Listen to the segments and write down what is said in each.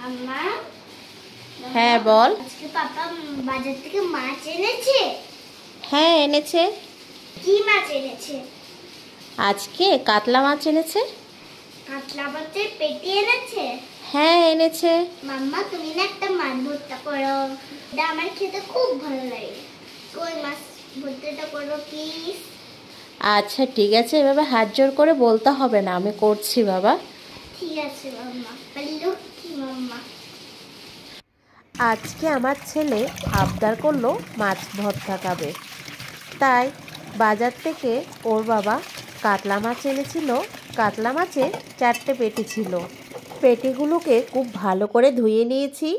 আম্মা হ্যাঁ বল। আজকে পাপা বাজার থেকে মাছ এনেছে। হ্যাঁ এনেছে। কি মাছ এনেছে? আজকে কাতলা মাছ এনেছে। কাতলা মাছের পেটি এনেছে? হ্যাঁ এনেছে। মাম্মা তুমি না একটা মাছ ভর্তা করো, এটা আমার খেতে খুব ভালো লাগে। কই মাছ ভর্তাটা করো প্লিজ। আচ্ছা ঠিক আছে, এভাবে হাত জোর করে বলতে হবে না, আমি করছি বাবা। ঠিক আছে মাম্মা, লক্ষ্মী মাম্মা। আজকে আমার ছেলে আবদার করলো মাছ ভর্তা খাবে, তাই বাজার থেকে ওর বাবা কাতলা মাছ এনেছিল। কাতলা মাছের 4টে পেটি ছিল। পেটিগুলোকে খুব ভালো করে ধুয়ে নিয়েছি।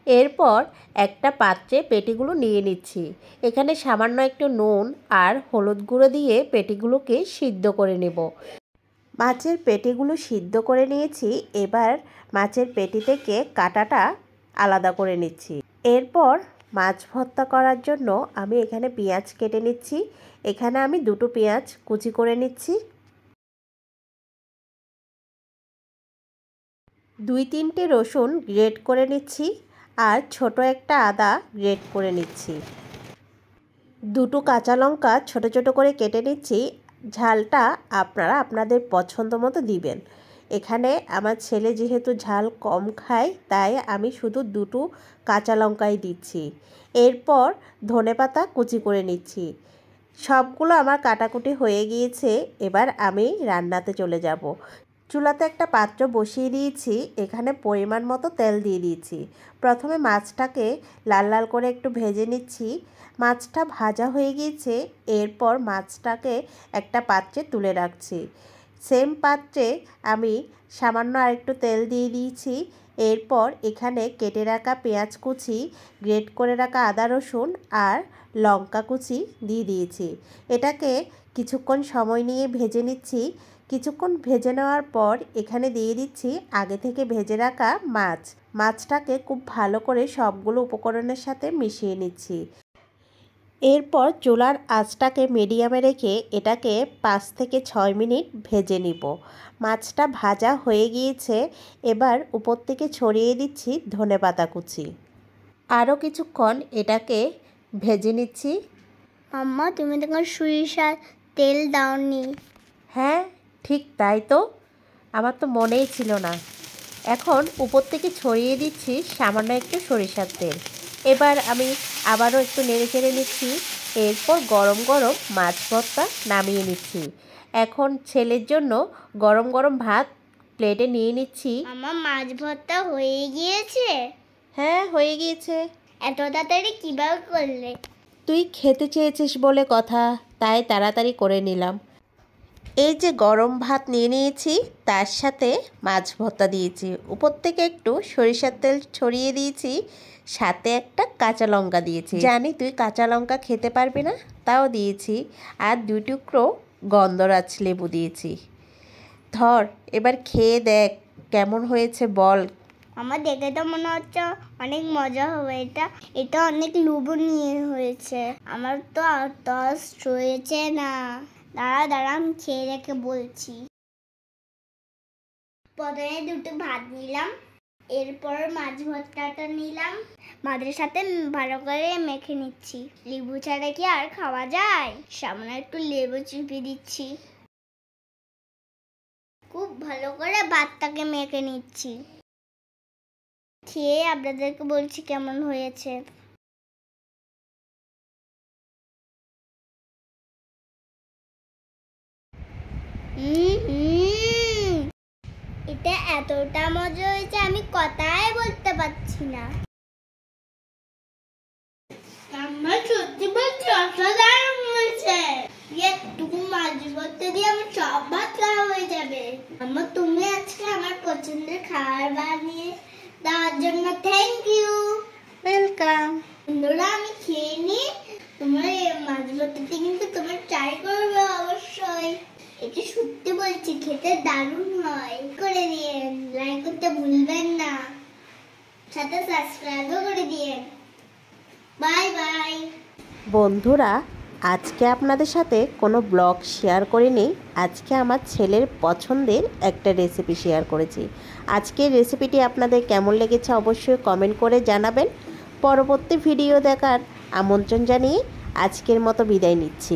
এরপর একটা পাত্রে পেটিগুলো নিয়ে নিচ্ছি। এখানে সামান্য একটু নুন আর হলুদ গুঁড়ো দিয়ে পেটিগুলোকে সিদ্ধ করে নেব। মাছের পেটিগুলো সিদ্ধ করে নিয়েছি। এবার মাছের পেটি থেকে কাঁটাটা আলাদা করে নিচ্ছি। এরপর মাছ ভর্তা করার জন্য আমি এখানে পেঁয়াজ কেটে নিচ্ছি। এখানে আমি 2টো পেঁয়াজ কুচি করে নিচ্ছি। 2-3টে রসুন গ্রেট করে নিচ্ছি আর ছোট একটা আদা গ্রেট করে নিচ্ছি। 2টো কাঁচা লঙ্কা ছোট ছোট করে কেটে নিচ্ছি। ঝালটা আপনারা আপনাদের পছন্দ মতো দিবেন। এখানে আমার ছেলে যেহেতু ঝাল কম খায়, তাই আমি শুধু 2টো কাঁচা লঙ্কাই দিচ্ছি। এরপর ধনেপাতা কুচি করে নিচ্ছি। সবগুলো আমার কাটাকুটি হয়ে গিয়েছে। এবার আমি রান্নাতে চলে যাব। চুলাতে একটা পাত্র বসিয়ে দিয়েছি। এখানে পরিমাণ মতো তেল দিয়ে দিয়েছি। প্রথমে মাছটাকে লাল লাল করে একটু ভেজে নিচ্ছি। মাছটা ভাজা হয়ে গিয়েছে। এরপর মাছটাকে একটা পাত্রে তুলে রাখছি। সেম পাত্রে আমি সামান্য আরেকটু তেল দিয়ে দিয়েছি। এরপর এখানে কেটে রাখা পেঁয়াজ কুচি, গ্রেট করে রাখা আদা রসুন আর লঙ্কা কুচি দিয়ে দিয়েছি। এটাকে কিছুক্ষণ সময় নিয়ে ভেজে নিচ্ছি। কিছুক্ষণ ভেজে নেওয়ার পর এখানে দিয়ে দিচ্ছি আগে থেকে ভেজে রাখা মাছ। মাছটাকে খুব ভালো করে সবগুলো উপকরণের সাথে মিশিয়ে নিচ্ছি। এরপর চুলার আঁচটাকে মিডিয়ামে রেখে এটাকে 5 থেকে 6 মিনিট ভেজে নিব। মাছটা ভাজা হয়ে গিয়েছে। এবার উপর থেকে ছড়িয়ে দিচ্ছি ধনেপাতা কুচি। আরও কিছুক্ষণ এটাকে ভেজে নিচ্ছি। আম্মা তুমি তখন সরিষার তেল দাওনি? হ্যাঁ ঠিক তাই তো, আমার তো মনেই ছিল না। এখন উপর থেকে ছড়িয়ে দিচ্ছি সামান্য একটু সরিষার তেল। এবার আমি আবারও একটু নেড়ে চেড়ে নিচ্ছি। এরপর গরম গরম মাছ ভর্তা নামিয়ে নিচ্ছি। এখন ছেলের জন্য গরম গরম ভাত প্লেটে নিয়ে নিচ্ছি। আমার মাছ ভর্তা হয়ে গিয়েছে? হ্যাঁ হয়ে গিয়েছে। এত তাড়াতাড়ি কিভাবে করলে? তুই খেতে চেয়েছিস বলে কথা, তাই তাড়াতাড়ি করে নিলাম। এই যে গরম ভাত নিয়ে নিয়েছি, তার সাথে মাছ ভর্তা দিয়েছি, উপর থেকে একটু সরিষার তেল ছড়িয়ে দিয়েছি, সাথে একটা কাঁচা লঙ্কা দিয়েছি। জানি তুই কাঁচা লঙ্কা খেতে পারবি না, তাও দিয়েছি। আর 2 টুকরো গন্ধরাজ লেবু দিয়েছি। ধর এবার খেয়ে দেখ কেমন হয়েছে বল। আমার দেখে তো মনে হচ্ছে অনেক মজা হবে। এটা অনেক লোভনীয় হয়েছে। আমার তো আর তস রয়েছে না। দাঁড়া আমি খেয়ে রেখে বলছি। প্রথমে 2টো ভাত নিলাম, এরপর মাছ ভর্তাটা নিলাম, মাছের সাথে ভালো করে মেখে নিচ্ছি। লেবু ছাড়া কি আর খাওয়া যায়? সামনে একটু লেবু চিপে দিচ্ছি। খুব ভালো করে ভাতটাকে মেখে নিচ্ছি। খেয়ে আপনাদেরকে বলছি কেমন হয়েছে। এটা এতটা মজা হয়েছে আমি কথাই বলতে পারছি না। আমার সত্যি বলছি অসাধারণ হয়েছে। একটুকু মাছ ভর্তা দিয়ে আমার সব ভাত খাওয়া হয়ে যাবে। আমার তুমি আজকে আমার পছন্দের খাবার বানিয়ে দেওয়ার জন্য থ্যাংক ইউ। ওয়েলকাম। বন্ধুরা আমি খেয়ে নিই। তোমার এই মাছ ভর্তাটি কিন্তু তোমার ট্রাই করবে অবশ্যই। এটা সত্যি বলছি খেতে দারুণ হয়। করে দিয়েন, লাইক করতে ভুলবেন না, সাথে সাবস্ক্রাইবও করে দিয়েন। Bye bye. বন্ধুরা আজকে আপনাদের সাথে কোনো ব্লগ শেয়ার করিনি, আজকে আমার ছেলের পছন্দের একটা রেসিপি শেয়ার করেছি। আজকের রেসিপিটি আপনাদের কেমন লেগেছে অবশ্যই কমেন্ট করে জানাবেন। পরবর্তী ভিডিও দেখার আমন্ত্রণ জানিয়ে আজকের মতো বিদায় নিচ্ছি।